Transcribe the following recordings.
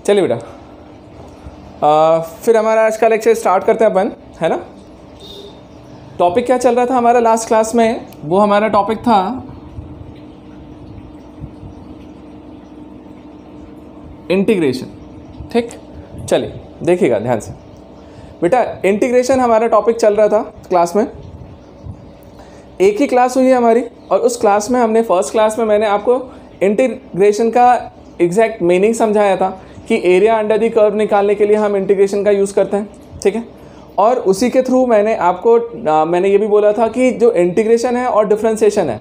चलिए बेटा, फिर हमारा आज का लेक्चर स्टार्ट करते हैं अपन, है ना। टॉपिक क्या चल रहा था हमारा लास्ट क्लास में, वो हमारा टॉपिक था इंटीग्रेशन। ठीक, चलिए देखिएगा ध्यान से बेटा। इंटीग्रेशन हमारा टॉपिक चल रहा था क्लास में, एक ही क्लास हुई है हमारी, और उस क्लास में हमने फर्स्ट क्लास में मैंने आपको इंटीग्रेशन का एग्जैक्ट मीनिंग समझाया था कि एरिया अंडर द कर्व निकालने के लिए हम इंटीग्रेशन का यूज़ करते हैं, ठीक है। और उसी के थ्रू मैंने आपको मैंने ये भी बोला था कि जो इंटीग्रेशन है और डिफरेंशिएशन है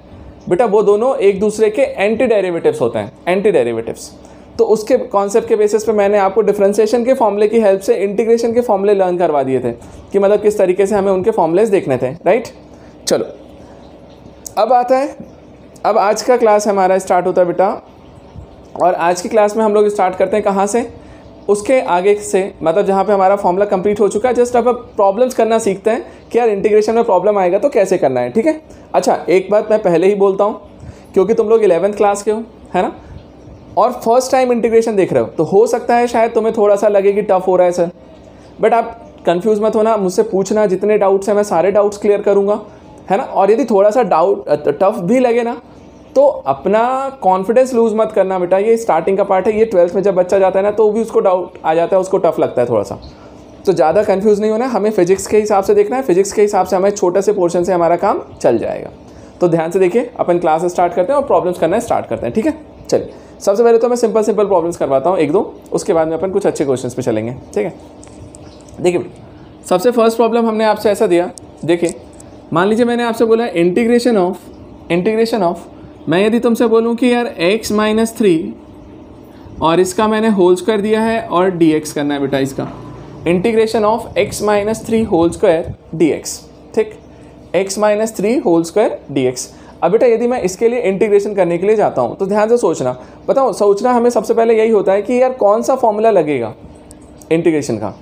बेटा, वो दोनों एक दूसरे के एंटी डेरिवेटिव्स होते हैं, एंटी डेरिवेटिव्स। तो उसके कॉन्सेप्ट के बेसिस पे मैंने आपको डिफरेंशिएशन के फॉर्मूले की हेल्प से इंटीग्रेशन के फॉर्मूले लर्न करवा दिए थे कि मतलब किस तरीके से हमें उनके फॉर्मूलेज देखने थे, राइट। चलो अब आता है, अब आज का क्लास हमारा स्टार्ट होता है बेटा, और आज की क्लास में हम लोग स्टार्ट करते हैं कहाँ से, उसके आगे से, मतलब जहाँ पे हमारा फॉर्मूला कंप्लीट हो चुका है। जस्ट अब प्रॉब्लम्स करना सीखते हैं कि यार इंटीग्रेशन में प्रॉब्लम आएगा तो कैसे करना है, ठीक है। अच्छा, एक बात मैं पहले ही बोलता हूँ, क्योंकि तुम लोग 11th क्लास के हो, है ना, और फर्स्ट टाइम इंटीग्रेशन देख रहे हो, तो हो सकता है शायद तुम्हें थोड़ा सा लगे कि टफ हो रहा है सर, बट आप कंफ्यूज मत होना, मुझसे पूछना, जितने डाउट्स हैं मैं सारे डाउट्स क्लियर करूँगा, है ना। और यदि थोड़ा सा डाउट टफ भी लगे ना, तो अपना कॉन्फिडेंस लूज़ मत करना बेटा, ये स्टार्टिंग का पार्ट है। ये 12th में जब बच्चा जाता है ना, तो भी उसको डाउट आ जाता है, उसको टफ लगता है थोड़ा सा, तो ज़्यादा कंफ्यूज नहीं होना। हमें फिजिक्स के हिसाब से देखना है, फिजिक्स के हिसाब से हमें छोटे से पोर्शन से हमारा काम चल जाएगा। तो ध्यान से देखिए, अपन क्लास स्टार्ट करते हैं और प्रॉब्लम्स करना स्टार्ट करते हैं, ठीक है। चलिए, सबसे पहले तो मैं सिंपल प्रॉब्लम्स करवाता हूँ एक दो, उसके बाद में अपन कुछ अच्छे क्वेश्चन पे चलेंगे, ठीक है। देखिए, सबसे फर्स्ट प्रॉब्लम हमने आपसे ऐसा दिया, देखिए मान लीजिए मैंने आपसे बोला इंटीग्रेशन ऑफ मैं यदि तुमसे बोलूं कि यार x - 3 और इसका मैंने होल स्क्वायर दिया है और dx करना है बेटा, इसका integration of x - 3 whole square dx, ठीक, x - 3 होल स्क्वायर dx। अब बेटा यदि मैं इसके लिए इंटीग्रेशन करने के लिए जाता हूं, तो ध्यान से सोचना, बताओ सोचना हमें सबसे पहले यही होता है कि यार कौन सा फॉर्मूला लगेगा इंटीग्रेशन का।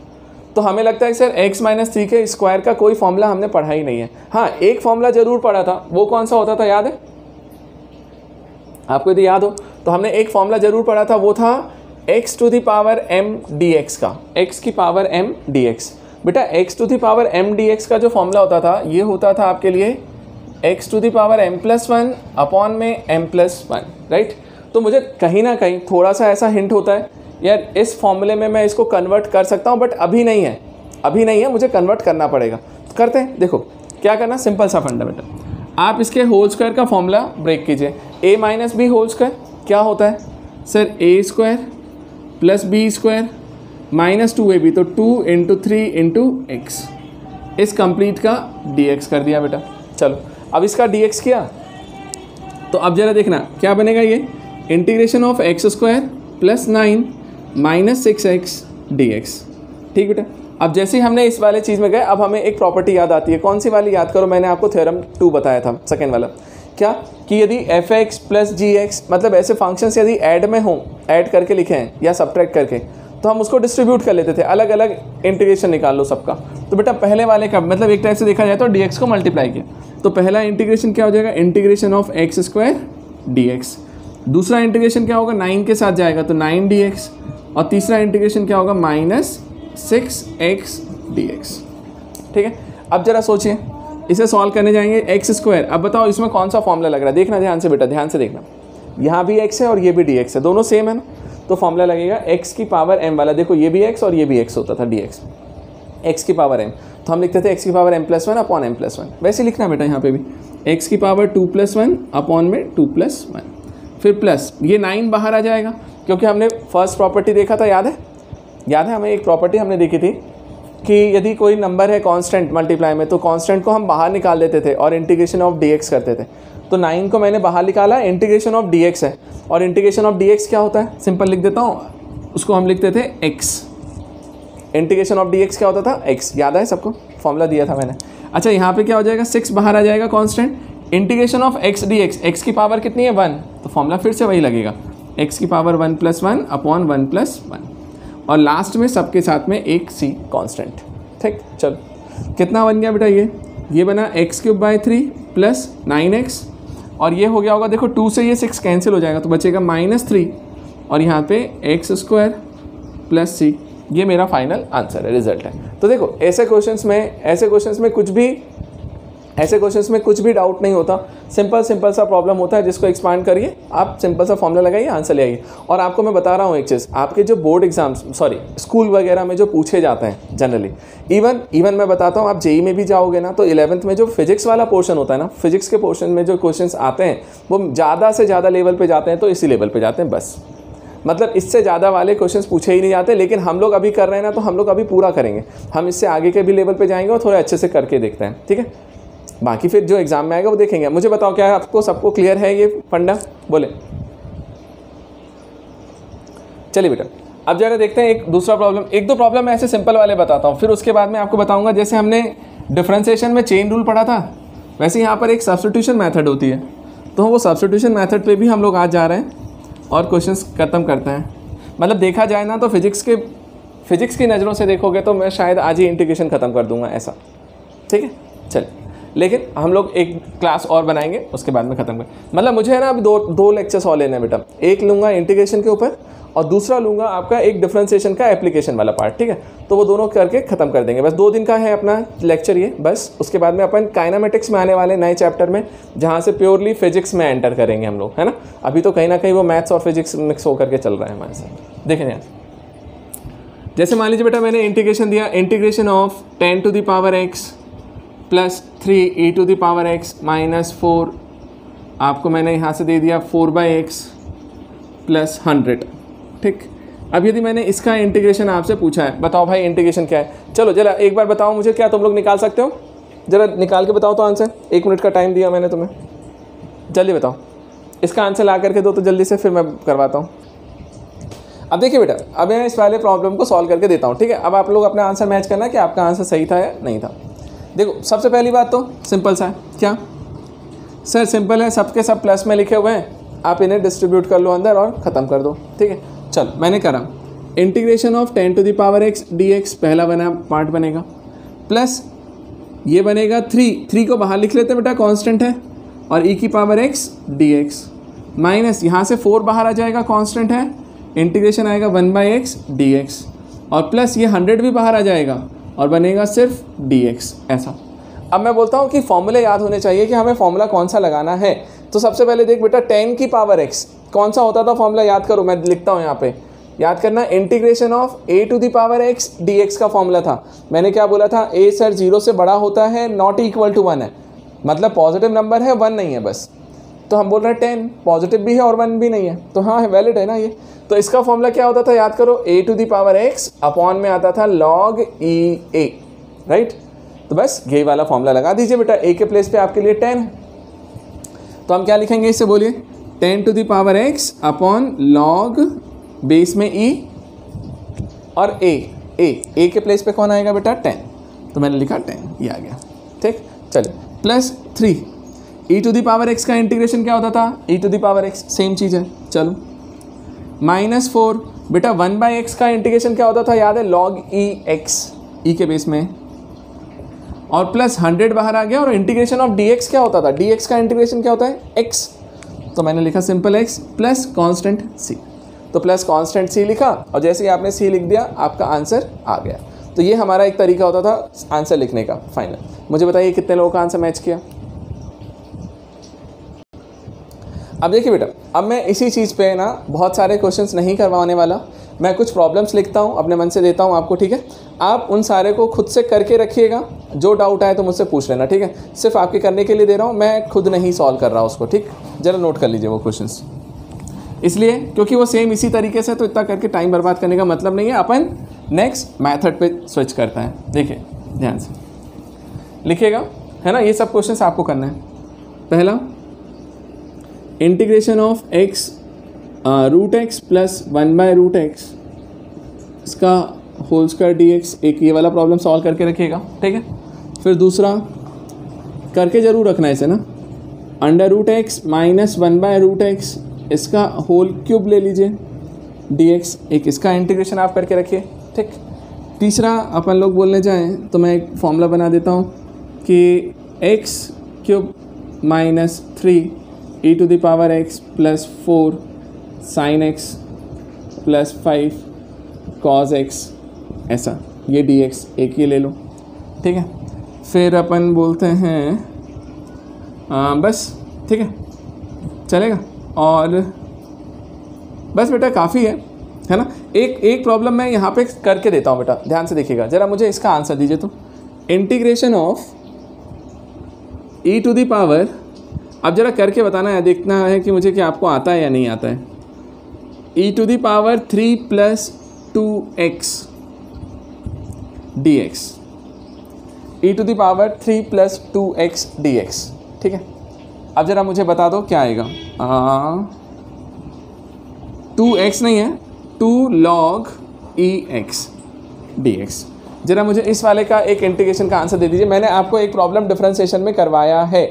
तो हमें लगता है सर x - 3 के स्क्वायर का कोई फॉर्मूला हमने पढ़ा ही नहीं है। हाँ, एक फॉर्मूला जरूर पढ़ा था, वो कौन सा होता था याद है आपको? यदि याद हो तो हमने एक फॉर्मूला जरूर पढ़ा था, वो था x⁻m dx का, x⁻m dx। बेटा x⁻m dx का जो फॉर्मूला होता था, ये होता था आपके लिए x⁻m+1 अपॉन में m+1, राइट। तो मुझे कहीं ना कहीं थोड़ा सा ऐसा हिंट होता है यार इस फॉर्मूले में मैं इसको कन्वर्ट कर सकता हूँ, बट अभी नहीं है, मुझे कन्वर्ट करना पड़ेगा। तो करते हैं, देखो क्या करना, सिंपल सा फंडामेंटल, आप इसके होल स्क्वायर का फॉर्मूला ब्रेक कीजिए। a - b होल स्क्वायर क्या होता है सर? a² + b² - 2ab, तो 2 × 3 × x, इस कंप्लीट का dx कर दिया बेटा। चलो अब इसका dx किया, तो अब जरा देखना क्या बनेगा, ये integration of x² + 9 - 6x dx, ठीक बेटा। अब जैसे ही हमने इस वाले चीज़ में गए, अब हमें एक प्रॉपर्टी याद आती है, कौन सी वाली याद करो, मैंने आपको थ्योरम 2 बताया था, सेकेंड वाला, क्या कि यदि fx + gx, मतलब ऐसे फंक्शंस यदि ऐड में हों, ऐड करके लिखे हैं या सब्ट्रैक्ट करके, तो हम उसको डिस्ट्रीब्यूट कर लेते थे, अलग अलग इंटीग्रेशन निकाल लो सबका। तो बेटा पहले वाले का मतलब एक टाइप से देखा जाए तो dx को मल्टीप्लाई किया, तो पहला इंटीग्रेशन क्या हो जाएगा, इंटीग्रेशन ऑफ x² dx। दूसरा इंटीग्रेशन क्या होगा, 9 के साथ जाएगा तो 9 dx, और तीसरा इंटीग्रेशन क्या होगा, -6x dx, ठीक है। अब जरा सोचिए, इसे सॉल्व करने जाएंगे x²। अब बताओ इसमें कौन सा फॉर्मूला लग रहा है, देखना ध्यान से बेटा, ध्यान से देखना, यहाँ भी x है और ये भी dx है, दोनों सेम है ना, तो फॉर्मूला लगेगा x⁻m वाला। देखो ये भी x और ये भी x होता था, dx x⁻m, तो हम लिखते थे x⁻m+1 अपॉन m+1, वैसे लिखना बेटा यहाँ पे भी x⁻2+1 अपॉन में 2+1, फिर प्लस ये 9 बाहर आ जाएगा, क्योंकि हमने फर्स्ट प्रॉपर्टी देखा था, याद है हमें एक प्रॉपर्टी हमने देखी थी कि यदि कोई नंबर है कांस्टेंट मल्टीप्लाई में, तो कांस्टेंट को हम बाहर निकाल देते थे और इंटीग्रेशन ऑफ dx करते थे। तो 9 को मैंने बाहर निकाला, इंटीग्रेशन ऑफ dx है, और इंटीग्रेशन ऑफ dx क्या होता है, सिंपल लिख देता हूँ, उसको हम लिखते थे x। इंटीग्रेशन ऑफ dx क्या होता था, x, याद है सबको, फॉर्मूला दिया था मैंने। अच्छा यहाँ पे क्या हो जाएगा, 6 बाहर आ जाएगा constant, integration of x dx, x की पावर कितनी है 1, तो फॉर्मूला फिर से वही लगेगा, x⁻1 + 1 अपॉन 1 + 1, और लास्ट में सबके साथ में एक c कांस्टेंट, ठीक। चलो कितना बन गया बेटा, ये बना x³ / 3 + 9x, और ये हो गया होगा, देखो 2 से ये 6 कैंसिल हो जाएगा, तो बचेगा -3, और यहाँ पे x² प्लस सी, ये मेरा फाइनल आंसर है, रिजल्ट है। तो देखो ऐसे क्वेश्चंस में कुछ भी डाउट नहीं होता, सिंपल सा प्रॉब्लम होता है जिसको एक्सपांड करिए, आप सिंपल सा फॉर्मूला लगाइए, आंसर ले आइए। और आपको मैं बता रहा हूँ एक चीज़, आपके जो बोर्ड एग्जाम्स स्कूल वगैरह में जो पूछे जाते हैं जनरली, इवन मैं बताता हूँ, आप जेई में भी जाओगे ना तो 11th में जो फिजिक्स वाला पोर्शन होता है ना, फिजिक्स के पोर्शन में जो क्वेश्चंस आते हैं वो ज़्यादा से ज़्यादा लेवल पे जाते हैं, तो इसी लेवल पे जाते हैं बस, मतलब इससे ज़्यादा वाले क्वेश्चंस पूछे ही नहीं जाते। लेकिन हम लोग अभी कर रहे हैं ना, तो हम लोग अभी पूरा करेंगे, हम इससे आगे के भी लेवल पे जाएंगे और थोड़े अच्छे से करके देखते हैं, ठीक है। बाकी फिर जो एग्जाम में आएगा वो देखेंगे। मुझे बताओ क्या आपको सबको क्लियर है ये फंडा, बोले। चलिए बेटा अब जरा देखते हैं एक दूसरा प्रॉब्लम, एक दो प्रॉब्लम मैं ऐसे सिंपल वाले बताता हूँ, फिर उसके बाद में आपको बताऊंगा। जैसे हमने डिफरेंशिएशन में चेन रूल पढ़ा था, वैसे यहाँ पर एक सब्स्टिट्यूशन मेथड होती है, तो वो सब्स्टिट्यूशन मेथड पे भी हम लोग आज जा रहे हैं और क्वेश्चंस खत्म करते हैं। मतलब देखा जाए ना तो फिजिक्स की नज़रों से देखोगे तो मैं शायद आज ही इंटीग्रेशन ख़त्म कर दूंगा ऐसा, ठीक है। चलिए, लेकिन हम लोग एक क्लास और बनाएंगे, उसके बाद में ख़त्म कर, मतलब मुझे है ना अभी दो लेक्चर्स और लेने हैं बेटा, एक लूँगा इंटीग्रेशन के ऊपर और दूसरा लूँगा आपका एक डिफरेंशिएशन का एप्लीकेशन वाला पार्ट, ठीक है। तो वो दोनों करके ख़त्म कर देंगे, बस 2 दिन का है अपना लेक्चर ये बस। उसके बाद में अपन काइनेमेटिक्स में आने वाले नए चैप्टर में, जहाँ से प्योरली फिजिक्स में एंटर करेंगे हम लोग, है ना। अभी तो कहीं ना कहीं वो मैथ्स और फिजिक्स मिक्स होकर के चल रहा है हमारे साथ। देखें यार, जैसे मान लीजिए बेटा मैंने इंटीग्रेशन दिया, integration of 10 to the power x plus 3 e to the power x minus 4, आपको मैंने यहाँ से दे दिया 4/x प्लस 100, ठीक। अब यदि मैंने इसका इंटीग्रेशन आपसे पूछा है, बताओ भाई इंटीग्रेशन क्या है। चलो जरा एक बार बताओ मुझे, क्या तुम लोग निकाल सकते हो? जरा निकाल के बताओ तो आंसर, 1 मिनट का टाइम दिया मैंने तुम्हें, जल्दी बताओ इसका आंसर ला करके दो तो जल्दी से, फिर मैं करवाता हूँ। अब देखिए बेटा, अब मैं इस वाले प्रॉब्लम को सॉल्व करके देता हूँ, ठीक है। अब आप लोग अपना आंसर मैच करना कि आपका आंसर सही था या नहीं था। देखो सबसे पहली बात तो सिंपल सा है, क्या सर? सिंपल है, सबके सब प्लस में लिखे हुए हैं, आप इन्हें डिस्ट्रीब्यूट कर लो अंदर और ख़त्म कर दो, ठीक है। चलो मैंने करा, integration of 10 to the power x dx पहला बना पार्ट बनेगा, प्लस ये बनेगा 3 को बाहर लिख लेते हैं बेटा, कांस्टेंट है, और e की पावर x dx, माइनस यहाँ से 4 बाहर आ जाएगा, कांस्टेंट है, इंटीग्रेशन आएगा 1/x dx, और प्लस ये 100 भी बाहर आ जाएगा और बनेगा सिर्फ dx, ऐसा। अब मैं बोलता हूँ कि फॉर्मूले याद होने चाहिए कि हमें फॉर्मूला कौन सा लगाना है। तो सबसे पहले देख बेटा, 10 की पावर x कौन सा होता था फॉर्मूला, याद करो, मैं लिखता हूँ यहाँ पे, याद करना, integration of a to the power x dx का फॉर्मूला था। मैंने क्या बोला था, a सर 0 से बड़ा होता है, नॉट इक्वल टू 1 है, मतलब पॉजिटिव नंबर है, 1 नहीं है बस। तो हम बोल रहे हैं 10 पॉजिटिव भी है और 1 भी नहीं है, तो हाँ वैलिड है ना ये। तो इसका फॉर्मूला क्या होता था, याद करो, a to the power x upon में आता था log e a, राइट। तो बस यही वाला फॉर्मूला लगा दीजिए बेटा, a के प्लेस पे आपके लिए 10 है, तो हम क्या लिखेंगे इससे, बोलिए, 10 to the power x upon log base में e और a के प्लेस पे कौन आएगा बेटा, 10, तो मैंने लिखा 10, ये आ गया, ठीक। चलिए, plus 3 e to the power x का इंटीग्रेशन क्या होता था, e to the power x same चीज़ है, चलो, माइनस 4 बेटा 1/x का इंटीग्रेशन क्या होता था, याद है, log e x, e के बेस में, और प्लस 100 बाहर आ गया, और इंटीग्रेशन ऑफ dx क्या होता था, dx का इंटीग्रेशन क्या होता है, x, तो मैंने लिखा simple x plus constant c, तो प्लस कांस्टेंट c लिखा, और जैसे ही आपने c लिख दिया आपका आंसर आ गया। तो ये हमारा एक तरीका होता था आंसर लिखने का फाइनल। मुझे बताइए कितने लोगों का आंसर मैच किया। अब देखिए बेटा, अब मैं इसी चीज़ पे ना बहुत सारे क्वेश्चंस नहीं करवाने वाला, मैं कुछ प्रॉब्लम्स लिखता हूँ, अपने मन से देता हूँ आपको, ठीक है। आप उन सारे को खुद से करके रखिएगा, जो डाउट आए तो मुझसे पूछ लेना, ठीक है। सिर्फ आपके करने के लिए दे रहा हूँ, मैं खुद नहीं सॉल्व कर रहा हूँ उसको, ठीक। ज़रा नोट कर लीजिए वो क्वेश्चंस, इसलिए क्योंकि वो सेम इसी तरीके से, तो इतना करके टाइम बर्बाद करने का मतलब नहीं है। अपन नेक्स्ट मैथड पे स्विच करते हैं। देखिए ध्यान से लिखिएगा, है ना, ये सब क्वेश्चंस आपको करना है। पहला, integration of x root x plus 1/√x इसका होल स्क्वायर dx, एक ये वाला प्रॉब्लम सॉल्व करके रखिएगा, ठीक है। फिर दूसरा करके ज़रूर रखना है इसे ना, √x माइनस 1/√x इसका होल क्यूब ले लीजिए dx, एक इसका इंटीग्रेशन आप करके रखिए, ठीक। तीसरा अपन लोग बोलने जाएं तो मैं एक फॉर्मूला बना देता हूँ कि x³ minus 3 e to the power x plus 4 sin x plus 5 cos x ऐसा, ये dx एक ये ले लो, ठीक है। फिर अपन बोलते हैं बस, ठीक है, चलेगा। और बस बेटा काफ़ी है ना। एक प्रॉब्लम मैं यहाँ पे करके देता हूँ बेटा, ध्यान से देखिएगा ज़रा, मुझे इसका आंसर दीजिए। तो integration of e to the power, अब ज़रा करके बताना है, देखना है कि मुझे क्या आपको आता है या नहीं आता है। e to the power 3 + 2x dx, e to the power 3 + 2x dx, ठीक है। अब ज़रा मुझे बता दो क्या आएगा। 2x नहीं है, 2 log ex dx। ज़रा मुझे इस वाले का एक इंटीग्रेशन का आंसर दे दीजिए। मैंने आपको एक प्रॉब्लम डिफरेंशिएशन में करवाया है,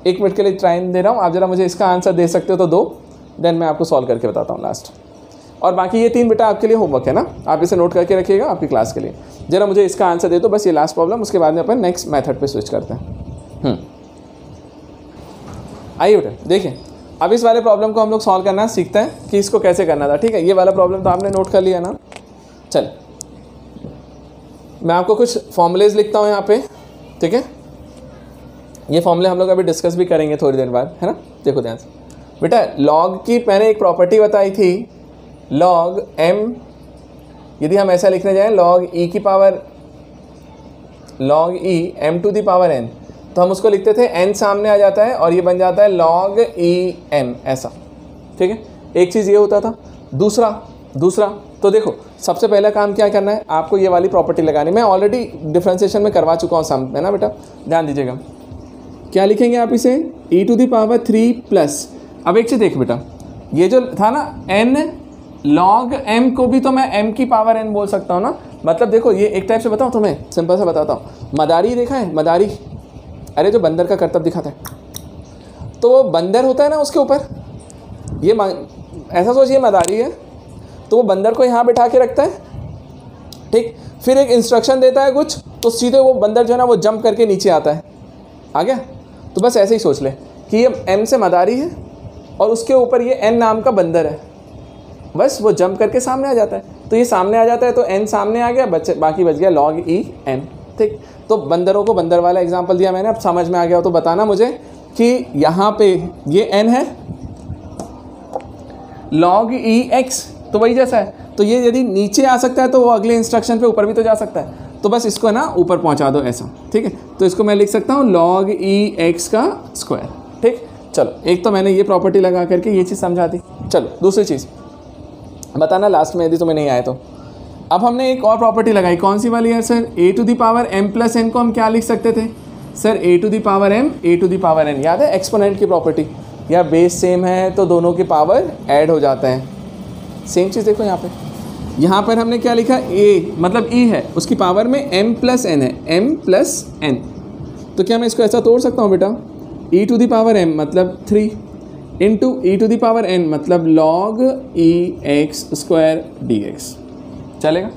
1 मिनट के लिए टाइम दे रहा हूँ, आप ज़रा मुझे इसका आंसर दे सकते हो तो दो, देन मैं आपको सॉल्व करके बताता हूँ लास्ट। और बाकी ये 3 बेटा आपके लिए होमवर्क है ना, आप इसे नोट करके रखिएगा आपकी क्लास के लिए। ज़रा मुझे इसका आंसर दे दो, बस ये लास्ट प्रॉब्लम, उसके बाद में अपन नेक्स्ट मेथड पे स्विच करते हैं। आइए बेटा देखिए, अब इस वाले प्रॉब्लम को हम लोग सॉल्व करना सीखते हैं कि इसको कैसे करना था, ठीक है। ये वाला प्रॉब्लम तो आपने नोट कर लिया ना। चल मैं आपको कुछ फॉर्मूलेज लिखता हूँ यहाँ पे, ठीक है। ये फॉर्मूले हम लोग अभी डिस्कस भी करेंगे थोड़ी देर बाद, है ना। देखो ध्यान से बेटा, लॉग की मैंने एक प्रॉपर्टी बताई थी, लॉग m, यदि हम ऐसा लिखने जाएं लॉग e की power, log e m to the power n, तो हम उसको लिखते थे n सामने आ जाता है और ये बन जाता है log e m, ऐसा, ठीक है। एक चीज़ ये होता था। दूसरा तो देखो, सबसे पहला काम क्या करना है, आपको ये वाली प्रॉपर्टी लगानी। मैं ऑलरेडी डिफरेंशिएशन में करवा चुका हूँ सम, है ना बेटा, ध्यान दीजिएगा। क्या लिखेंगे आप इसे, e to the power 3 plus, अब एक चीज़ देख बेटा, ये जो था ना n log m को भी तो मैं m की पावर n बोल सकता हूँ ना। मतलब देखो, ये एक टाइप से बताऊँ तुम्हें, सिंपल से बताता हूँ। मदारी देखा है, मदारी, अरे जो बंदर का करतब दिखाता है, तो वो बंदर होता है ना, उसके ऊपर ये ऐसा सोचिए मदारी है, तो वो बंदर को यहाँ बिठा के रखता है, ठीक। फिर एक इंस्ट्रक्शन देता है कुछ, तो सीधे वो बंदर जो है ना वो जंप करके नीचे आता है, आ गया। तो बस ऐसे ही सोच ले कि ये m से मदारी है और उसके ऊपर ये n नाम का बंदर है, बस वो जंप करके सामने आ जाता है। तो ये सामने आ जाता है तो n सामने आ गया, बाकी बच गया log e m, ठीक। तो बंदरों को बंदर वाला एग्जांपल दिया मैंने, अब समझ में आ गया हो तो बताना मुझे कि यहाँ पे ये n है, log e x तो वही जैसा है, तो ये यदि नीचे आ सकता है तो वो अगले इंस्ट्रक्शन पे ऊपर भी तो जा सकता है, तो बस इसको ना ऊपर पहुँचा दो ऐसा, ठीक है। तो इसको मैं लिख सकता हूँ log e x का स्क्वायर, ठीक। चलो, एक तो मैंने ये प्रॉपर्टी लगा करके ये चीज़ समझा दी। चलो दूसरी चीज़ बताना लास्ट में, यदि तुम्हें नहीं आए तो। अब हमने एक और प्रॉपर्टी लगाई, कौन सी वाली है sir, a to the power m plus n को हम क्या लिख सकते थे sir, a to the power m, a to the power n, याद है एक्सपोनेंट की प्रॉपर्टी। या बेस सेम है तो दोनों के पावर ऐड हो जाते हैं, सेम चीज़ देखो यहाँ पर हमने क्या लिखा, a मतलब e है, उसकी पावर में m प्लस n है, m प्लस n। तो क्या मैं इसको ऐसा तोड़ सकता हूँ बेटा, e to the power m मतलब 3 into e to the power n मतलब log e x square dx, चलेगा।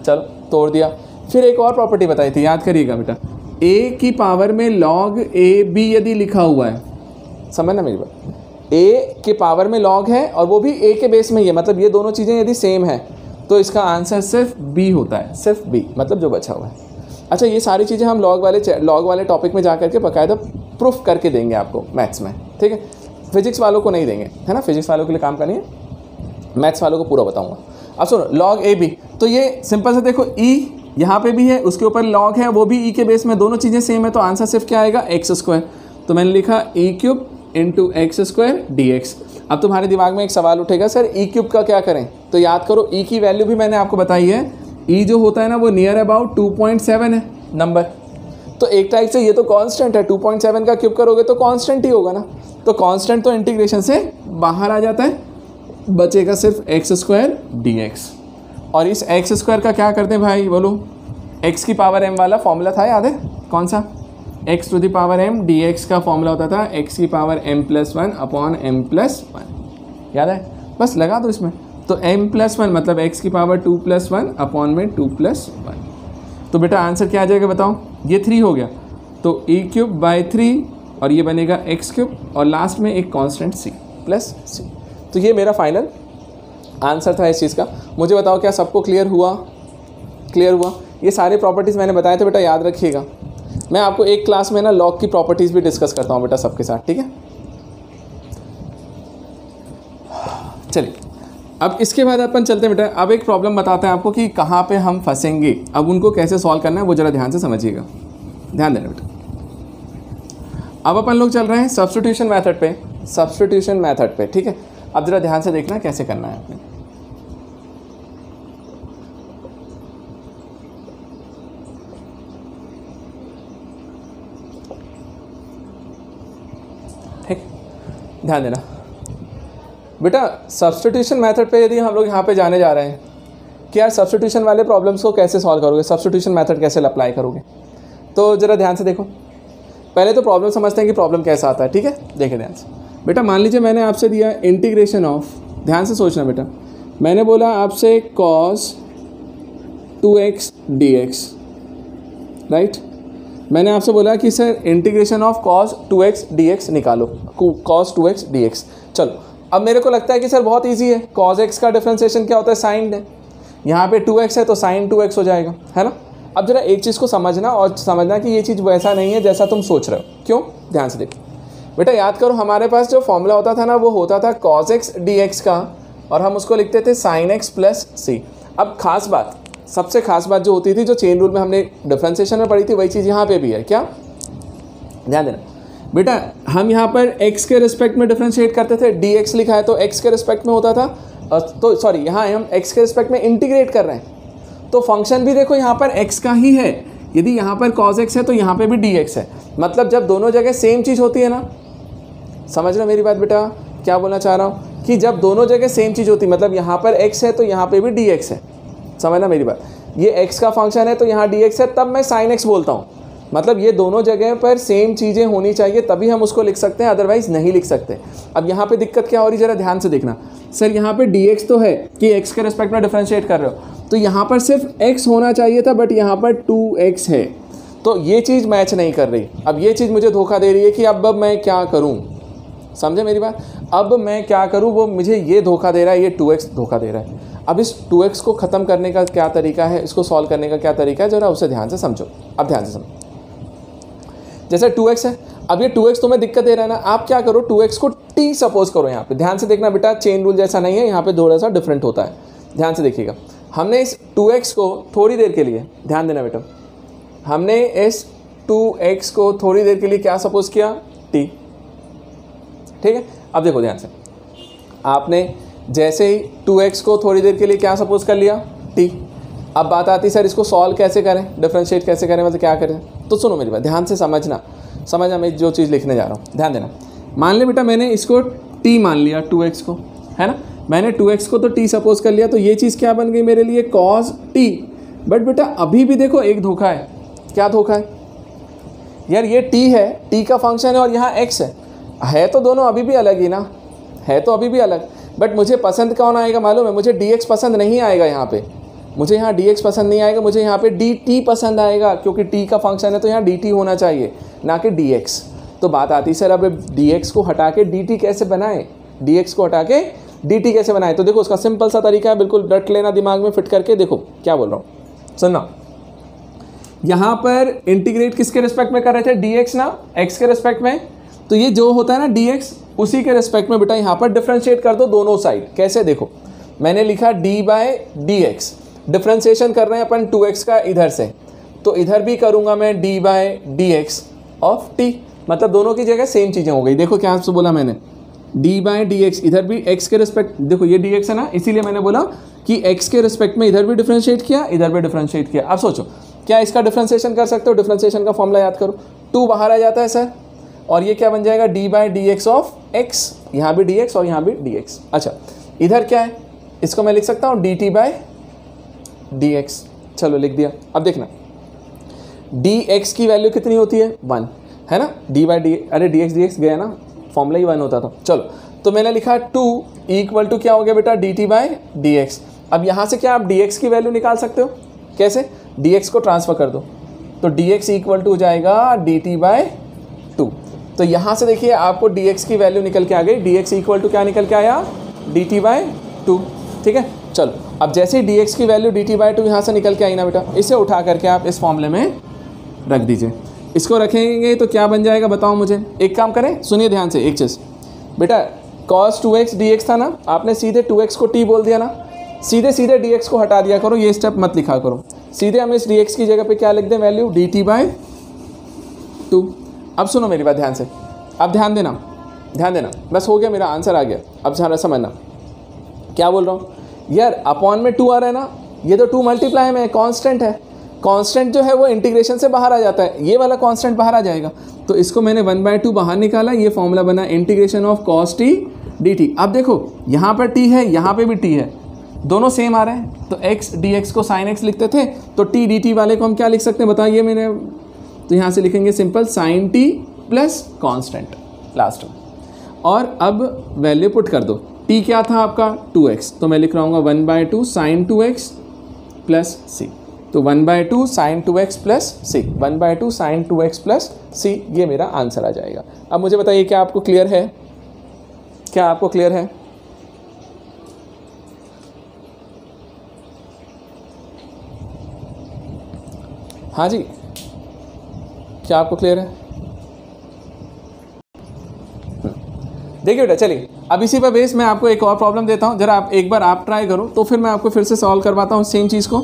चलो तोड़ दिया। फिर एक और प्रॉपर्टी बताई थी, याद करिएगा बेटा, a की पावर में log a b यदि लिखा हुआ है, समझना मेरी बात, a के पावर में log है और वो भी a के बेस में ही है, मतलब ये दोनों चीज़ें यदि सेम है तो इसका आंसर सिर्फ b होता है, सिर्फ b, मतलब जो बचा हुआ है। अच्छा, ये सारी चीज़ें हम लॉग वाले टॉपिक में जा करके बाकायदा प्रूफ करके देंगे आपको मैथ्स में, ठीक है। फिजिक्स वालों को नहीं देंगे, है ना, फिजिक्स वालों के लिए काम करनी है, मैथ्स वालों को पूरा बताऊंगा। अब सुनो, log a b, तो ये सिंपल से देखो, e यहाँ पे भी है, उसके ऊपर log है, वो भी e के बेस में, दोनों चीज़ें सेम है, तो आंसर सिर्फ क्या आएगा, x स्क्वायर। तो मैंने लिखा e cube into x square dx। अब तुम्हारे दिमाग में एक सवाल उठेगा, सर e क्यूब का क्या करें, तो याद करो e की वैल्यू भी मैंने आपको बताई है, e जो होता है ना वो नियर अबाउट 2.7 है नंबर, तो एक टाइप से ये तो कांस्टेंट है, 2.7 का क्यूब करोगे तो कांस्टेंट ही होगा ना, तो कांस्टेंट तो इंटीग्रेशन से बाहर आ जाता है, बचेगा सिर्फ एक्स स्क्वायर dx। और इस एक्स स्क्वायर का क्या करते हैं भाई, बोलो, x की पावर m वाला फॉर्मूला था, याद है कौन सा, x to the power m dx का फॉर्मूला होता था x की power m plus 1 upon m plus 1, याद है, बस लगा दो इसमें। तो m प्लस 1 मतलब x की पावर 2 प्लस 1 अपॉन में 2 प्लस 1। तो बेटा आंसर क्या आ जाएगा बताओ, ये 3 हो गया, तो e क्यूब बाई 3 और ये बनेगा x क्यूब और लास्ट में एक कांस्टेंट c प्लस c। तो ये मेरा फाइनल आंसर था इस चीज़ का। मुझे बताओ क्या सबको क्लियर हुआ? क्लियर हुआ? ये सारे प्रॉपर्टीज़ मैंने बताए थे बेटा, याद रखिएगा। मैं आपको एक क्लास में ना लॉग की प्रॉपर्टीज़ भी डिस्कस करता हूँ बेटा सबके साथ, ठीक है? चलिए अब इसके बाद अपन चलते हैं बेटा। अब एक प्रॉब्लम बताते हैं आपको कि कहाँ पे हम फंसेंगे, अब उनको कैसे सॉल्व करना है वो ज़रा ध्यान से समझिएगा, ध्यान देना बेटा। अब अपन लोग चल रहे हैं सब्स्टिट्यूशन मेथड पे, सब्स्टिट्यूशन मेथड पे, ठीक है? अब ज़रा ध्यान से देखना कैसे करना है आपने। ठीक, ध्यान देना बेटा। सब्स्टिट्यूशन मेथड पे यदि हम लोग यहाँ पे जाने जा रहे हैं कि यार सब्स्टिट्यूशन वाले प्रॉब्लम्स को कैसे सॉल्व करोगे, सब्स्टिट्यूशन मेथड कैसे अप्लाई करोगे, तो ज़रा ध्यान से देखो। पहले तो प्रॉब्लम समझते हैं कि प्रॉब्लम कैसा आता है, ठीक है? देखिए ध्यान से बेटा, मान लीजिए मैंने आपसे दिया इंटीग्रेशन ऑफ, ध्यान से सोचना बेटा, मैंने बोला आपसे cos 2x dx, राइट? मैंने आपसे बोला कि sir integration of cos 2x dx निकालो, cos 2x dx। चलो अब मेरे को लगता है कि सर बहुत इजी है, cos x का डिफरेंशिएशन क्या होता है, साइन है, यहाँ पे 2x है तो sin 2x हो जाएगा, है ना? अब जरा एक चीज़ को समझना और समझना कि ये चीज़ वैसा नहीं है जैसा तुम सोच रहे हो। क्यों? ध्यान से देखो बेटा, याद करो हमारे पास जो फॉर्मूला होता था ना वो होता था cos x dx का, और हम उसको लिखते थे sin x प्लस c। अब खास बात, सबसे खास बात जो होती थी, जो चेन रूल में हमने डिफरेंशिएशन में पढ़ी थी, वही चीज़ यहाँ पे भी है। क्या? ध्यान देना बेटा, हम यहाँ पर x के रिस्पेक्ट में डिफरेंशिएट करते थे, dx लिखा है तो x के रिस्पेक्ट में होता था, तो सॉरी यहाँ हम x के रिस्पेक्ट में इंटीग्रेट कर रहे हैं, तो फंक्शन भी देखो यहाँ पर x का ही है। यदि यहाँ पर cos x है तो यहाँ पे भी dx है, मतलब जब दोनों जगह सेम चीज़ होती है ना, समझ रहे मेरी बात बेटा? क्या बोलना चाह रहा हूँ कि जब दोनों जगह सेम चीज़ होती है, मतलब यहाँ पर x है तो यहाँ पे भी dx है, समझना मेरी बात? ये x का फंक्शन है तो यहाँ dx है, तब मैं sin x बोलता हूँ। मतलब ये दोनों जगह पर सेम चीज़ें होनी चाहिए तभी हम उसको लिख सकते हैं, अदरवाइज नहीं लिख सकते। अब यहाँ पे दिक्कत क्या हो रही, जरा ध्यान से देखना। सर यहाँ पे dx तो है कि x के रिस्पेक्ट में डिफरेंशिएट कर रहे हो, तो यहाँ पर सिर्फ x होना चाहिए था, बट यहाँ पर 2x है, तो ये चीज़ मैच नहीं कर रही। अब ये चीज़ मुझे धोखा दे रही है कि अब मैं क्या करूँ, समझे मेरी बात? अब मैं क्या करूँ, वो मुझे ये धोखा दे रहा है, ये 2x धोखा दे रहा है। अब इस 2x को ख़त्म करने का क्या तरीका है, इसको सॉल्व करने का क्या तरीका है, ज़रा उसे ध्यान से समझो। अब ध्यान से समझो, जैसे 2x है, अब ये 2x तुम्हें दिक्कत दे रहा है ना, आप क्या करो, 2x को t सपोज करो। यहाँ पे ध्यान से देखना बेटा, चेन रूल जैसा नहीं है, यहाँ पे थोड़ा सा डिफरेंट होता है, ध्यान से देखिएगा। हमने इस 2x को थोड़ी देर के लिए, ध्यान देना बेटा, हमने इस 2x को थोड़ी देर के लिए क्या सपोज किया, t, ठीक है? अब देखो ध्यान से, आपने जैसे ही 2x को थोड़ी देर के लिए क्या सपोज कर लिया, t। अब बात आती है सर इसको सॉल्व कैसे करें, डिफरेंशिएट कैसे करें, मतलब क्या करें? तो सुनो मेरी बात, ध्यान से समझना मैं जो चीज़ लिखने जा रहा हूँ, ध्यान देना। मान ले बेटा मैंने इसको t मान लिया, 2x को, है ना? मैंने 2x को तो t सपोज कर लिया, तो ये चीज़ क्या बन गई मेरे लिए, cos t। बट बेटा अभी भी देखो एक धोखा है। क्या धोखा है यार? ये t है, t का फंक्शन है, और यहाँ x है तो दोनों अभी भी अलग ही ना, है तो अभी भी अलग, बट मुझे पसंद कौन आएगा मालूम है? मुझे dx पसंद नहीं आएगा, यहाँ पे मुझे यहाँ dx पसंद नहीं आएगा, मुझे यहाँ पे dt पसंद आएगा, क्योंकि t का फंक्शन है तो यहाँ dt होना चाहिए, ना कि dx। तो बात आती है सर अब dx को हटा के dt कैसे बनाएं, dx को हटा के dt कैसे बनाएं? तो देखो उसका सिंपल सा तरीका है, बिल्कुल रट लेना दिमाग में फिट करके। देखो क्या बोल रहा हूँ, सुनना। यहाँ पर इंटीग्रेट किसके रिस्पेक्ट में कर रहे थे, dx ना, x के रिस्पेक्ट में, तो ये जो होता है ना dx, उसी के रिस्पेक्ट में बेटा यहाँ पर डिफरेंशिएट कर दो दोनों साइड। कैसे? देखो मैंने लिखा d/dx, डिफरेंशिएशन कर रहे हैं अपन 2x का इधर से, तो इधर भी करूँगा मैं d/dx ऑफ t, मतलब दोनों की जगह सेम चीज़ें हो गई। देखो क्या आपसे बोला मैंने, d/dx, इधर भी x के रिस्पेक्ट, देखो ये dx है ना, इसीलिए मैंने बोला कि x के रिस्पेक्ट में इधर भी डिफरेंशिएट किया, इधर भी डिफरेंशिएट किया। अब सोचो क्या इसका डिफरेंशिएशन कर सकते हो? डिफरेंशिएशन का फॉर्मूला याद करो, 2 बाहर आ जाता है सर, और ये क्या बन जाएगा, d/dx ऑफ x, यहाँ भी dx और यहाँ भी dx। अच्छा इधर क्या है, इसको मैं लिख सकता हूँ dt/dx, चलो लिख दिया। अब देखना dx की वैल्यू कितनी होती है, 1, है ना? d/d, अरे dx गया ना, फॉर्मूला ही 1 होता था। चलो तो मैंने लिखा 2 इक्वल टू क्या हो गया बेटा, dt/dx। अब यहाँ से क्या आप dx की वैल्यू निकाल सकते हो? कैसे? dx को ट्रांसफ़र कर दो, तो dx इक्वल टू हो जाएगा dt/2। तो यहाँ से देखिए आपको dx की वैल्यू निकल के आ गई, dx इक्वल टू क्या निकल के आया, dt/2। ठीक है। चलो अब जैसे ही dx की वैल्यू dt/2 यहाँ से निकल के आई ना बेटा, इसे उठा करके आप इस फॉर्मूले में रख दीजिए। इसको रखेंगे तो क्या बन जाएगा बताओ मुझे। एक काम करें, सुनिए ध्यान से एक चीज़ बेटा, cos 2x dx था ना, आपने सीधे 2x को t बोल दिया ना, सीधे सीधे dx को हटा दिया करो, ये स्टेप मत लिखा करो। सीधे हम इस dx की जगह पे क्या लिख दें, वैल्यू dt/2। अब सुनो मेरी बात ध्यान से, अब ध्यान देना बस हो गया, मेरा आंसर आ गया। अब ज़रा समझना क्या बोल रहा हूँ यार, अपॉन में 2 आ रहा है ना, ये तो 2 मल्टीप्लाई में कांस्टेंट है, कांस्टेंट जो है वो इंटीग्रेशन से बाहर आ जाता है, ये वाला कांस्टेंट बाहर आ जाएगा, तो इसको मैंने 1/2 बाहर निकाला, ये फॉर्मूला बना integration of cos t dt। अब देखो यहाँ पर t है, यहाँ पे भी t है, दोनों सेम आ रहे हैं, तो x dx को sin x लिखते थे, तो t dt वाले को हम क्या लिख सकते हैं बताइए मैंने, तो यहाँ से लिखेंगे simple sin t plus constant last में। और अब वैल्यू पुट कर दो, t क्या था आपका 2x, तो मैं लिख रहा हूँ 1/2 sin 2x प्लस c, तो 1/2 sin 2x plus c, 1/2 sin 2x plus c, ये मेरा आंसर आ जाएगा। अब मुझे बताइए क्या आपको क्लियर है, क्या आपको क्लियर है? हाँ जी, क्या आपको क्लियर है? देखिए बेटा चलिए, अब इसी पर बेस मैं आपको एक और प्रॉब्लम देता हूँ, जरा आप एक बार आप ट्राई करो, तो फिर मैं आपको फिर से सॉल्व करवाता हूँ सेम चीज़ को,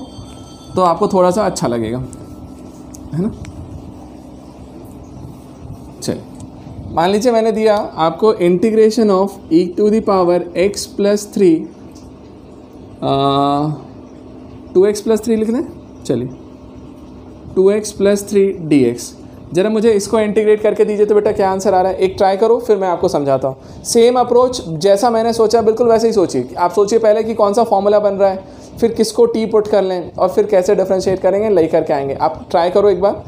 तो आपको थोड़ा सा अच्छा लगेगा, है ना। चलिए मान लीजिए मैंने दिया आपको integration of e⁻x plus 3 2x plus 3 लिख लें, चलिए 2x प्लस 3 dx। जरा मुझे इसको इंटीग्रेट करके दीजिए तो बेटा क्या आंसर आ रहा है, एक ट्राई करो फिर मैं आपको समझाता हूँ। सेम अप्रोच जैसा मैंने सोचा बिल्कुल वैसे ही सोचिए। आप सोचिए पहले कि कौन सा फॉर्मूला बन रहा है, फिर किसको टी पुट कर लें और फिर कैसे डिफरेंशिएट करेंगे, ले करके आएंगे। आप ट्राई करो एक बार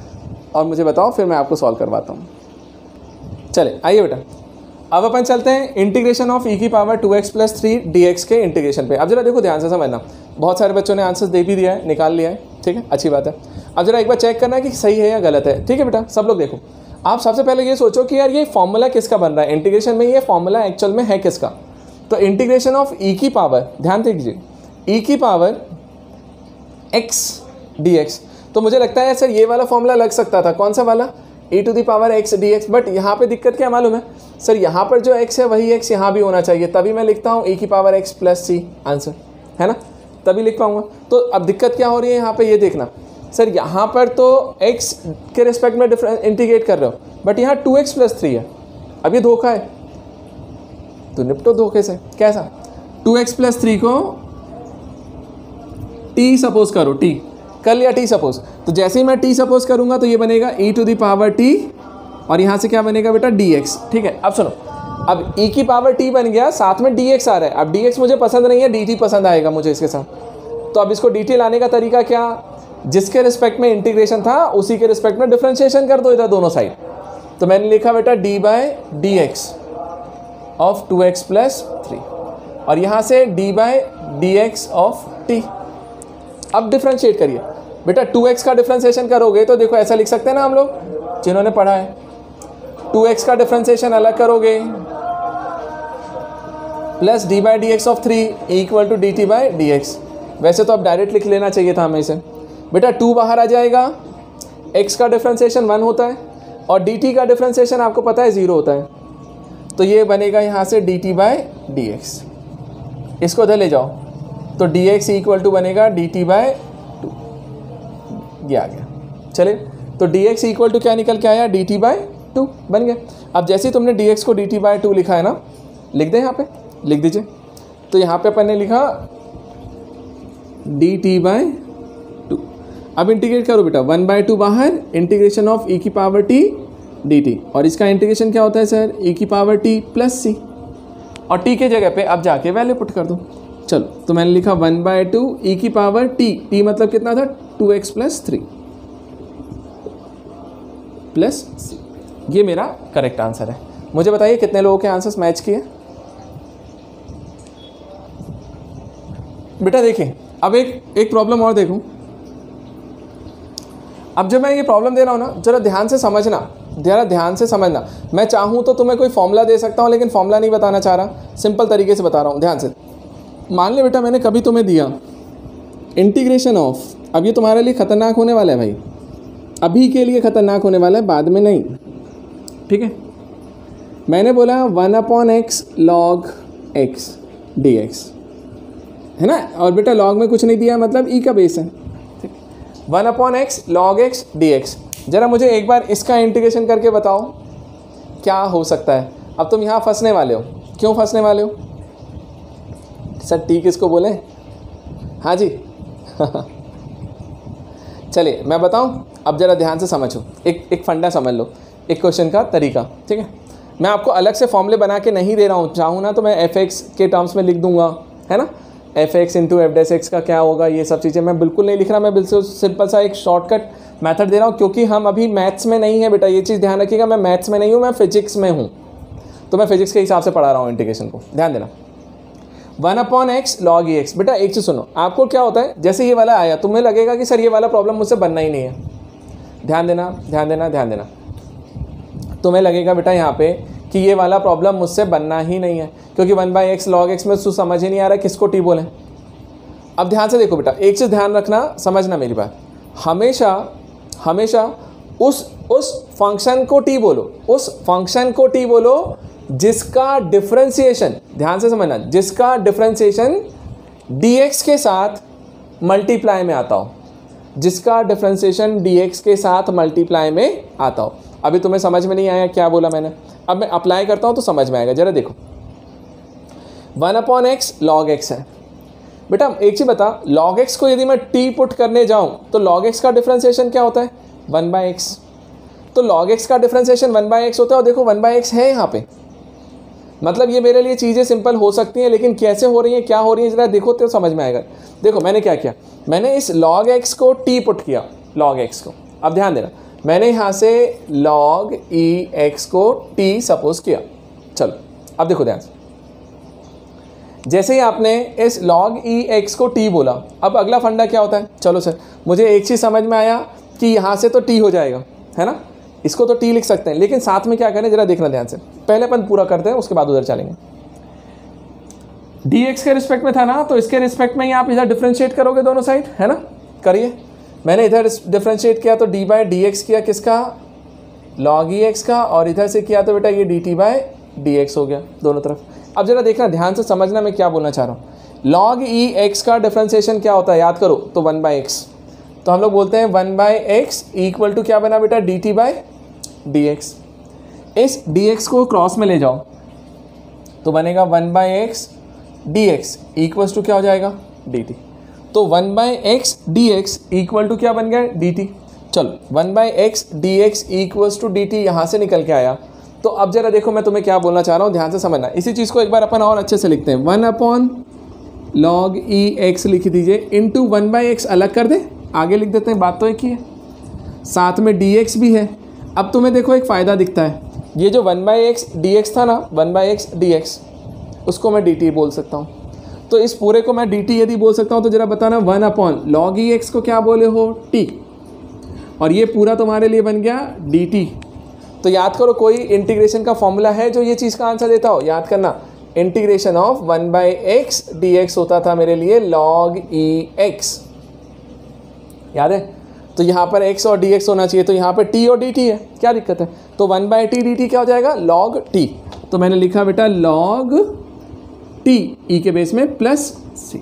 और मुझे बताओ, फिर मैं आपको सॉल्व करवाता हूँ। चले आइए बेटा, अब अपन चलते हैं integration of e⁻2x plus 3 dx के इंटीग्रेशन पे। अब जरा देखो ध्यान से समझना, बहुत सारे बच्चों ने आंसर्स दे भी दिया है, निकाल लिया है, ठीक है, अच्छी बात है। अब जरा एक बार चेक करना है कि सही है या गलत है, ठीक है बेटा। सब लोग देखो, आप सबसे पहले ये सोचो कि यार ये फॉर्मूला किसका बन रहा है इंटीग्रेशन में, ये फॉर्मूला एक्चुअल में है किसका। तो इंटीग्रेशन ऑफ ध्यान दीजिए e⁻x dx, तो मुझे लगता है सर ये वाला फॉर्मूला लग सकता था, कौन सा वाला, e⁻x dx। बट यहाँ पे दिक्कत क्या मालूम है सर, यहाँ पर जो x है वही x यहाँ भी होना चाहिए, तभी मैं लिखता हूँ e⁻x प्लस c, आंसर है ना, तभी लिख पाऊंगा। तो अब दिक्कत क्या हो रही है यहाँ पे, ये देखना सर, यहाँ पर तो x के रिस्पेक्ट में डिफरेंस इंटीग्रेट कर रहे हो, बट यहाँ 2x प्लस 3 है। अब ये धोखा है, तो निपटो धोखे से। कैसा, 2x प्लस 3 को t सपोज करो, t कर लिया t सपोज, तो जैसे ही मैं t सपोज करूंगा तो ये बनेगा e⁻t और यहाँ से क्या बनेगा बेटा dx, ठीक है। अब सुनो, अब e⁻t बन गया, साथ में dx आ रहा है। अब dx मुझे पसंद नहीं है, dt पसंद आएगा मुझे इसके साथ। तो अब इसको dt लाने का तरीका क्या, जिसके रिस्पेक्ट में इंटीग्रेशन था उसी के रिस्पेक्ट में डिफरेंशिएशन कर दो इधर दोनों साइड। तो मैंने लिखा बेटा d/dx ऑफ 2x प्लस 3 और यहाँ से d/dx ऑफ t। अब डिफरेंशिएट करिए बेटा, 2x का डिफरेंशिएशन करोगे तो देखो ऐसा लिख सकते हैं ना हम लोग जिन्होंने पढ़ा है, 2x का डिफरेंशिएशन अलग करोगे plus d/dx of 3 equal to dt/dx। वैसे तो अब डायरेक्ट लिख लेना चाहिए था हमें इसे बेटा, 2 बाहर आ जाएगा, x का डिफरेंशिएशन 1 होता है और dt का डिफरेंशिएशन आपको पता है 0 होता है, तो ये बनेगा यहाँ से dt/dx। इसको इधर ले जाओ तो dx इक्वल टू बनेगा dt/2, ये आ गया। चले, तो dx इक्वल टू क्या निकल के आया, dt/2 बन गया। अब जैसे ही तुमने dx को dt/2 लिखा है ना, लिख दें यहाँ पे, लिख दीजिए। तो यहाँ पे अपन ने लिखा dt/2। अब इंटीग्रेट करो बेटा, 1/2 बाहर, इंटीग्रेशन ऑफ e⁻t dt, और इसका इंटीग्रेशन क्या होता है सर, e⁻t प्लस c, और t के जगह पे अब जाके वैल्यू पुट कर दो। चलो, तो मैंने लिखा 1/2 e⁻t, t मतलब कितना था 2x प्लस 3 प्लस c, ये मेरा करेक्ट आंसर है। मुझे बताइए कितने लोगों के आंसर्स मैच किए बेटा। देखिए अब एक प्रॉब्लम और देखूं। अब जब मैं ये प्रॉब्लम दे रहा हूँ ना, जरा ध्यान से समझना, जरा ध्यान से समझना। मैं चाहूँ तो तुम्हें कोई फॉर्मूला दे सकता हूँ, लेकिन फॉर्मूला नहीं बताना चाह रहा, सिंपल तरीके से बता रहा हूँ, ध्यान से। मान ले बेटा मैंने कभी तुम्हें दिया इंटीग्रेशन ऑफ, अब ये तुम्हारे लिए ख़तरनाक होने वाला है भाई, अभी के लिए ख़तरनाक होने वाला है, बाद में नहीं, ठीक है। मैंने बोला 1/x log x dx, है ना, और बेटा log में कुछ नहीं दिया मतलब e का बेस है, ठीक। 1/x log x dx, ज़रा मुझे एक बार इसका इंटीग्रेशन करके बताओ क्या हो सकता है। अब तुम यहाँ फंसने वाले हो, क्यों फंसने वाले हो सर, टी किसको बोले, हाँ जी चलिए मैं बताऊं, अब ज़रा ध्यान से समझो, एक फंडा समझ लो, एक क्वेश्चन का तरीका, ठीक है। मैं आपको अलग से फॉर्मूले बना के नहीं दे रहा हूँ, चाहूँ ना तो मैं fx के टर्म्स में लिख दूंगा, है ना, fx इंटू f' का क्या होगा, ये सब चीज़ें मैं बिल्कुल नहीं लिख रहा, मैं बिल्कुल सिंपल सा एक शॉर्टकट मेथड दे रहा हूँ, क्योंकि हम अभी मैथ्स में नहीं है बेटा, ये चीज़ ध्यान रखिएगा, मैं मैथ्स में नहीं हूँ, मैं फिजिक्स में हूँ, तो मैं फिजिक्स के हिसाब से पढ़ा रहा हूँ इंटीग्रेशन को, ध्यान देना। 1/x log x, बेटा एक चीज़ सुनो, आपको क्या होता है, जैसे ये वाला आया तुम्हें लगेगा कि सर ये वाला प्रॉब्लम मुझसे बनना ही नहीं है, ध्यान देना ध्यान देना ध्यान देना, तुम्हें लगेगा बेटा यहाँ पे कि ये वाला प्रॉब्लम मुझसे बनना ही नहीं है, क्योंकि 1/x log x में तो समझ ही नहीं आ रहा किसको टी बोलें। अब ध्यान से देखो बेटा, एक चीज़ ध्यान रखना, समझना मेरी बात, हमेशा हमेशा उस फंक्शन को टी बोलो, उस फंक्शन को टी बोलो जिसका डिफरेंशिएशन, ध्यान से समझना, जिसका डिफरेंशिएशन dx के साथ मल्टीप्लाई में आता हो, जिसका डिफरेंशिएशन dx के साथ मल्टीप्लाई में आता हो। अभी तुम्हें समझ में नहीं आया क्या बोला मैंने, अब मैं अप्लाई करता हूँ तो समझ में आएगा, जरा देखो 1/x log x है बेटा, एक चीज़ बता, log x को यदि मैं t पुट करने जाऊँ तो log x का डिफरेंशिएशन क्या होता है 1/x, तो log x का डिफरेंशिएशन 1/x होता है, और देखो 1/x है यहाँ पे, मतलब ये मेरे लिए चीज़ें सिंपल हो सकती हैं, लेकिन कैसे हो रही हैं क्या हो रही है जरा देखो तो समझ में आएगा। देखो मैंने क्या किया, मैंने इस log x को t पुट किया, log x को, अब ध्यान देना, मैंने यहाँ से log x को t सपोज किया, चलो अब देखो ध्यान से, जैसे ही आपने इस log x को t बोला, अब अगला फंडा क्या होता है, चलो सर मुझे एक चीज़ समझ में आया कि यहाँ से तो t हो जाएगा, है ना, इसको तो t लिख सकते हैं, लेकिन साथ में क्या करें जरा देखना ध्यान से, पहले अपन पूरा करते हैं उसके बाद उधर चलेंगे। dx के रिस्पेक्ट में था ना, तो इसके रिस्पेक्ट में ही आप इधर डिफरेंशिएट करोगे दोनों साइड, है ना, करिए। मैंने इधर डिफरेंशिएट किया तो d/dx किया किसका, log x का, और इधर से किया तो बेटा ये dt/dx हो गया दोनों तरफ। अब जरा देखना ध्यान से समझना मैं क्या बोलना चाह रहा हूँ, log x का डिफरेंशिएशन क्या होता है याद करो, तो 1/x, तो हम लोग बोलते हैं 1/x इक्वल टू क्या बना बेटा dt/dx, इस dx को क्रॉस में ले जाओ तो बनेगा 1/x dx इक्वल्स टू क्या हो जाएगा dt, तो 1/x dx इक्वल टू क्या बन गया dt। चलो 1/x dx equals to dt यहाँ से निकल के आया, तो अब जरा देखो मैं तुम्हें क्या बोलना चाह रहा हूँ, ध्यान से समझना, इसी चीज़ को एक बार अपन और अच्छे से लिखते हैं, 1/log x लिख दीजिए इंटू 1/x अलग कर दे, आगे लिख देते हैं, बात तो एक ही है, साथ में dx भी है। अब तुम्हें देखो एक फ़ायदा दिखता है, ये जो 1/x dx था ना, 1/x dx उसको मैं dt बोल सकता हूँ, तो इस पूरे को मैं dt यदि बोल सकता हूँ तो जरा बताना 1/log x को क्या बोले हो t, और ये पूरा तुम्हारे लिए बन गया dt। तो याद करो कोई इंटीग्रेशन का फॉर्मूला है जो ये चीज़ का आंसर देता हो, याद करना, इंटीग्रेशन ऑफ 1/x dx होता था मेरे लिए log x, याद है, तो यहाँ पर x और dx होना चाहिए, तो यहाँ पर t और dt है, क्या दिक्कत है, तो 1/t dt क्या हो जाएगा log t, तो मैंने लिखा बेटा log t e के बेस में प्लस c,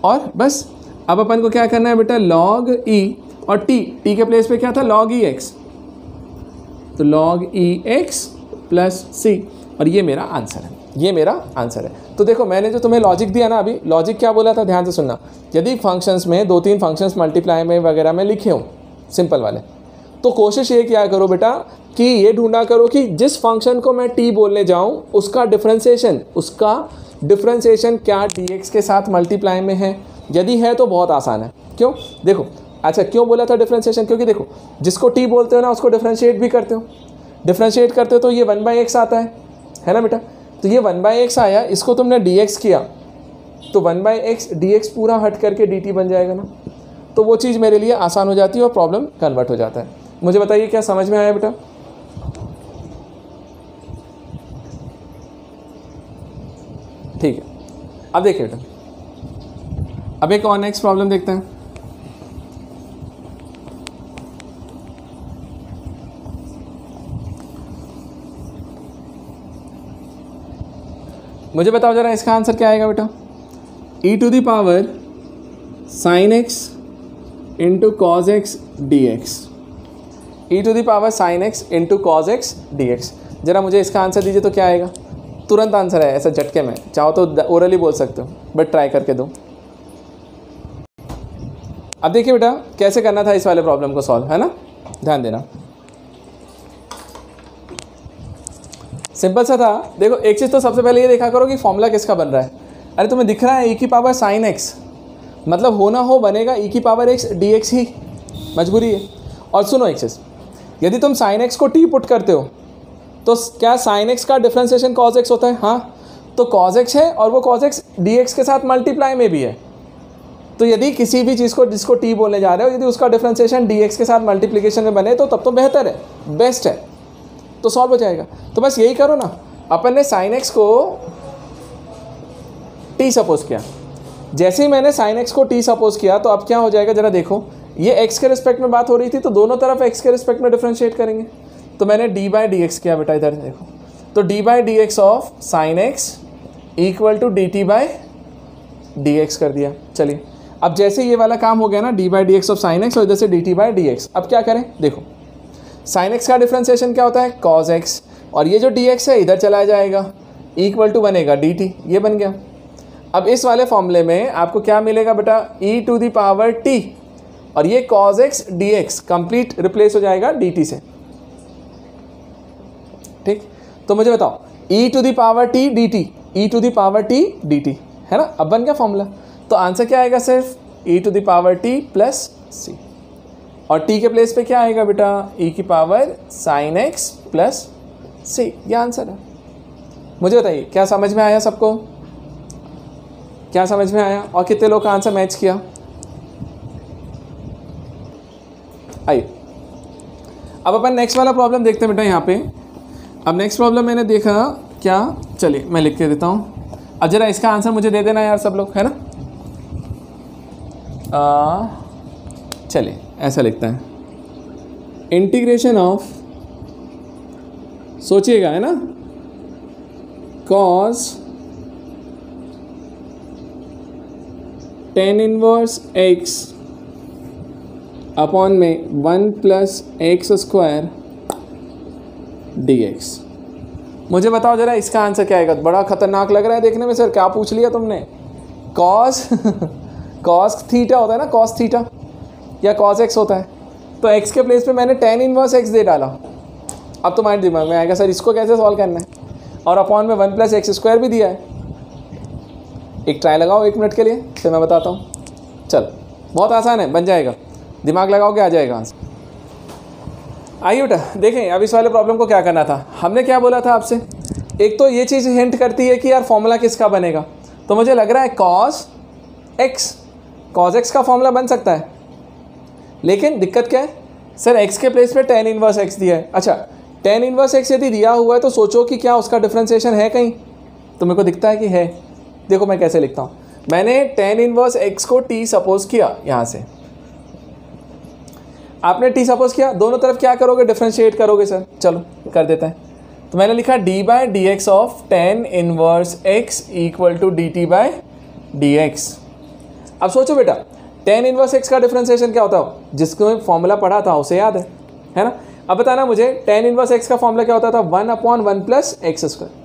और बस अब अपन को क्या करना है बेटा log e, और t के प्लेस पे क्या था log ex, तो log ex प्लस c, और ये मेरा आंसर है, ये मेरा आंसर है। तो देखो मैंने जो तुम्हें लॉजिक दिया ना, अभी लॉजिक क्या बोला था ध्यान से सुनना, यदि फंक्शंस में 2-3 फंक्शंस मल्टीप्लाई में वगैरह में लिखे हों सिंपल वाले, तो कोशिश ये क्या करो बेटा कि ये ढूंढा करो कि जिस फंक्शन को मैं t बोलने जाऊँ उसका डिफरेंशिएशन क्या dx के साथ मल्टीप्लाई में है, यदि है तो बहुत आसान है। क्यों, देखो अच्छा क्यों बोला था डिफरेंशिएशन, क्योंकि देखो जिसको t बोलते हो ना उसको डिफरेंशिएट भी करते हो, डिफरेंशिएट करते हो तो ये 1/x आता है ना बेटा, तो ये 1/x आया, इसको तुमने dx किया तो 1/x dx पूरा हट करके dt बन जाएगा ना, तो वो चीज़ मेरे लिए आसान हो जाती है और प्रॉब्लम कन्वर्ट हो जाता है। मुझे बताइए क्या समझ में आया बेटा, ठीक है। अब देखिए बेटा अब एक और नेक्स्ट प्रॉब्लम देखते हैं। मुझे बताओ जरा इसका आंसर क्या आएगा बेटा। e to the power sine x into cos x d x, e to the power sine x into cos x d x. जरा मुझे इसका आंसर दीजिए तो क्या आएगा। तुरंत आंसर है, ऐसा झटके में, चाहो तो ओरली बोल सकते हो बट ट्राई करके दो। अब देखिए बेटा कैसे करना था इस वाले प्रॉब्लम को सॉल्व, है ना, ध्यान देना। सिंपल सा था। देखो एक चीज़ तो सबसे पहले ये देखा करो कि फॉर्मूला किसका बन रहा है। अरे तुम्हें दिख रहा है ई की पावर साइन एक्स, मतलब हो ना हो बनेगा ई की पावर एक्स डी एक्स ही, मजबूरी है। और सुनो एक चीज़, यदि तुम साइन एक्स को टी पुट करते हो तो क्या साइन एक्स का डिफ्रेंसिएशन कॉज एक्स होता है? हाँ, तो कॉज एक्स है और वो कॉज एक्स डी एक्स के साथ मल्टीप्लाई में भी है। तो यदि किसी भी चीज़ को जिसको टी बोलने जा रहे हो, यदि उसका डिफ्रेंसिएशन डी एक्स के साथ मल्टीप्लिकेशन में बने तो तब तो बेहतर है, बेस्ट है, तो सॉल्व हो जाएगा। तो बस यही करो ना। अपन ने साइन एक्स को टी सपोज किया, जैसे ही मैंने साइन एक्स को टी सपोज किया तो अब क्या हो जाएगा जरा देखो। ये एक्स के रिस्पेक्ट में बात हो रही थी तो दोनों तरफ एक्स के रिस्पेक्ट में डिफ्रेंशिएट करेंगे। तो मैंने डी बाई डी एक्स किया बेटा, इधर देखो। तो d by d x of sine x equal to d t by d x कर दिया। चलिए अब जैसे ये वाला काम हो गया ना, D by d x of sine x और इधर से D t by d x. अब क्या करें, देखो साइन एक्स का डिफ्रेंसिएशन क्या होता है, कॉज एक्स, और ये जो डी एक्स है इधर चला जाएगा, इक्वल टू बनेगा डी टी, ये बन गया। अब इस वाले फॉर्मूले में आपको क्या मिलेगा बेटा, e to the power t, और ये cos x d x complete replace हो जाएगा डी टी से। ठीक, तो मुझे बताओ e to the power t d t, e to the power t d t, है ना। अब बन गया फॉर्मूला। तो आंसर क्या आएगा, सिर्फ e to the power t plus c, और टी के प्लेस पे क्या आएगा बेटा, ई की पावर साइन एक्स प्लस सी। ये आंसर है। मुझे बताइए क्या समझ में आया सबको, क्या समझ में आया, और कितने लोग का आंसर मैच किया। आइए अब अपन नेक्स्ट वाला प्रॉब्लम देखते हैं बेटा यहाँ पे। अब नेक्स्ट प्रॉब्लम मैंने देखा क्या, चलिए मैं लिख के देता हूँ। अब जरा इसका आंसर मुझे दे देना यार सब लोग, है ना। चलिए ऐसा लिखता है, इंटीग्रेशन ऑफ, सोचिएगा, है ना, cos tan inverse x upon में 1 plus x square D x. मुझे बताओ जरा इसका आंसर क्या आएगा। बड़ा खतरनाक लग रहा है देखने में सर, क्या पूछ लिया तुमने। कॉस कॉस थीटा होता है ना, कॉस थीटा, या कॉस एक्स होता है। तो एक्स के प्लेस पे मैंने टेन इनवर्स एक्स दे डाला। अब तुम्हारे दिमाग में आएगा सर इसको कैसे सॉल्व करना है, और अपॉन में 1 प्लस एक्स स्क्वायर भी दिया है। एक ट्राई लगाओ 1 मिनट के लिए, फिर मैं बताता हूँ। चल बहुत आसान है, बन जाएगा, दिमाग लगाओगे आ जाएगा आंसर। आइए बेटा देखें अब इस वाले प्रॉब्लम को क्या करना था। हमने क्या बोला था आपसे, एक तो ये चीज़ हिंट करती है कि यार फॉर्मूला किसका बनेगा। तो मुझे लग रहा है कॉस एक्स, कॉस एक्स का फॉर्मूला बन सकता है, लेकिन दिक्कत क्या है सर, एक्स के प्लेस पे टेन इनवर्स एक्स दिया है। अच्छा टेन इनवर्स एक्स यदि दिया हुआ है तो सोचो कि क्या उसका डिफ्रेंसिएशन है कहीं, तो मेरे को दिखता है कि है। देखो मैं कैसे लिखता हूँ, मैंने टेन इनवर्स एक्स को टी सपोज किया, यहाँ से आपने टी सपोज किया, दोनों तरफ क्या करोगे, डिफ्रेंशिएट करोगे सर। चलो कर देता है। तो मैंने लिखा d by d x of tan inverse x equal to d t by d x. अब सोचो बेटा टेन इनवर्स एक्स का डिफ्रेंसिएशन क्या होता है, जिसको फॉर्मूला पढ़ा था उसे याद है ना। अब बताना मुझे टेन इनवर्स एक्स का फॉर्मूला क्या होता था, 1/1 प्लस एक्स स्क्वायर।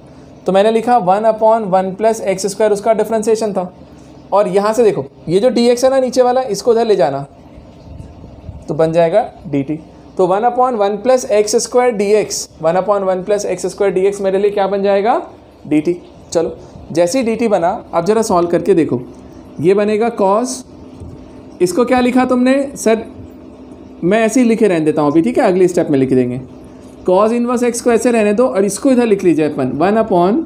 तो मैंने लिखा 1/1 प्लस एक्स स्क्वायर उसका डिफ्रेंसिएशन था। और यहाँ से देखो ये जो डी एक्स है ना नीचे वाला, इसको उधर ले जाना तो बन जाएगा डी टी। तो 1/1 plus x square D x, 1/1 plus x square D x मेरे लिए क्या बन जाएगा, डी टी। चलो जैसे ही डी टी बना, अब जरा सॉल्व करके देखो, ये बनेगा कॉस, इसको क्या लिखा तुमने सर, मैं ऐसे ही लिखे रहने देता हूँ अभी, ठीक है, अगली स्टेप में लिख देंगे। कॉस इनवर्स एक्स को ऐसे रहने दो और इसको इधर लिख लीजिए अपन 1/1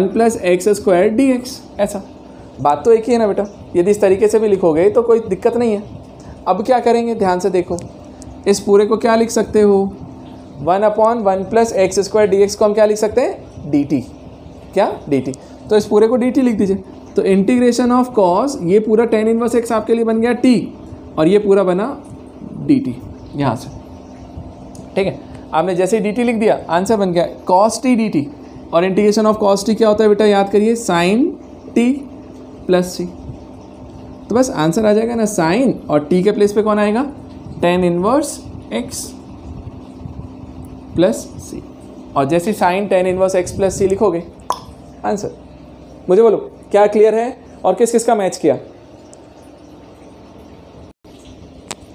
plus x square D x. ऐसा बात तो एक ही है ना बेटा, यदि इस तरीके से भी लिखोगे तो कोई दिक्कत नहीं है। अब क्या करेंगे, ध्यान से देखो, इस पूरे को क्या लिख सकते हो, 1/1 plus x square D x को हम क्या लिख सकते हैं, डी टी, क्या डी टी। तो इस पूरे को डी टी लिख दीजिए। तो इंटीग्रेशन ऑफ कॉस, ये पूरा tan इनवर्स x आपके लिए बन गया t, और ये पूरा बना dt यहाँ से, ठीक है। आपने जैसे ही dt लिख दिया आंसर बन गया cos t dt, और इंटीग्रेशन ऑफ cos t क्या होता है बेटा, याद करिए sin t प्लस c। तो बस आंसर आ जाएगा ना sin, और t के प्लेस पे कौन आएगा, tan inverse x plus c, और जैसे sin tan inverse x plus c लिखोगे आंसर। मुझे बोलो क्या क्लियर है और किस किस का मैच किया,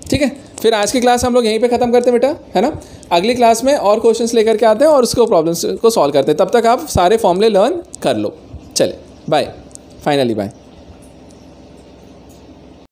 ठीक है। फिर आज की क्लास हम लोग यहीं पे ख़त्म करते हैं बेटा, है ना। अगली क्लास में और क्वेश्चंस लेकर के आते हैं और उसको प्रॉब्लम्स को सॉल्व करते हैं। तब तक आप सारे फॉर्मूले लर्न कर लो। चले बाय, फाइनली बाय।